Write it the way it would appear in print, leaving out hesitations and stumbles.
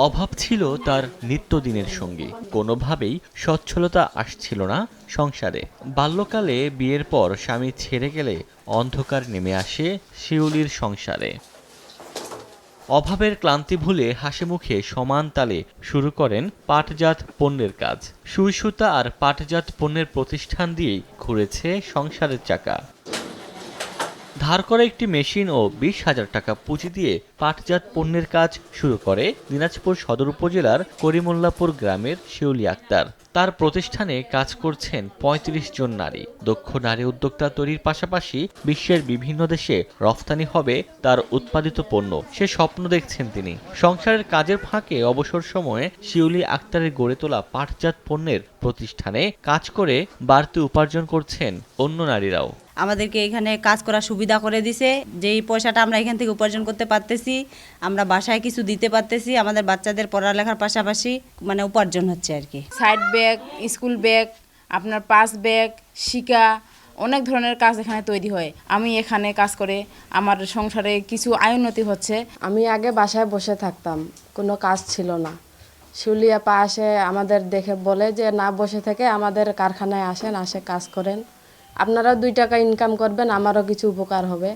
অভাব ছিল তার নিত্যদিনের সঙ্গী, কোনোভাবেই সচ্ছলতা আসছিল না সংসারে। বাল্যকালে বিয়ের পর স্বামী ছেড়ে গেলে অন্ধকার নেমে আসে শিউলির সংসারে। অভাবের ক্লান্তি ভুলে হাসিমুখে সমান তালে শুরু করেন পাটজাত পণ্যের কাজ। সুই সুতা আর পাটজাত পণ্যের প্রতিষ্ঠান দিয়েই ঘুরেছে সংসারের চাকা। ধার করা একটি মেশিন ও ২০,০০০ টাকা পুঁজি দিয়ে পাটজাত পণ্যের কাজ শুরু করে দিনাজপুর সদর উপজেলার করিমুল্লাপুর গ্রামের শিউলি আক্তার। তার প্রতিষ্ঠানে কাজ করছেন ৩৫ জন নারী। দক্ষ নারী উদ্যোক্তা তৈরির পাশাপাশি বিশ্বের বিভিন্ন দেশে রফতানি হবে তার উৎপাদিত পণ্য, সে স্বপ্ন দেখছেন তিনি। সংসারের কাজের ফাঁকে অবসর সময়ে শিউলি আক্তারের গড়ে তোলা পাটজাত পণ্যের প্রতিষ্ঠানে কাজ করে বাড়তি উপার্জন করছেন অন্য নারীরাও। আমাদেরকে এখানে কাজ করার সুবিধা করে দিছে, যেই পয়সাটা আমরা এখান থেকে উপার্জন করতে পারতেছি, আমরা বাসায় কিছু দিতে পারতেছি, আমাদের বাচ্চাদের পড়ালেখার পাশাপাশি মানে উপার্জন হচ্ছে আর কি। সাইড ব্যাগ, স্কুল ব্যাগ, আপনার পাস ব্যাগ, শিকা, অনেক ধরনের কাজ এখানে তৈরি হয়। আমি এখানে কাজ করে আমার সংসারে কিছু আয় উন্নতি হচ্ছে। আমি আগে বাসায় বসে থাকতাম, কোনো কাজ ছিল না। শিউলি আপা আসে আমাদের দেখে বলে যে না বসে থেকে আমাদের কারখানায় আসেন, কাজ করেন, আপনারা 2 টাকা ইনকাম করবেন, আমারও কিছু উপকার হবে।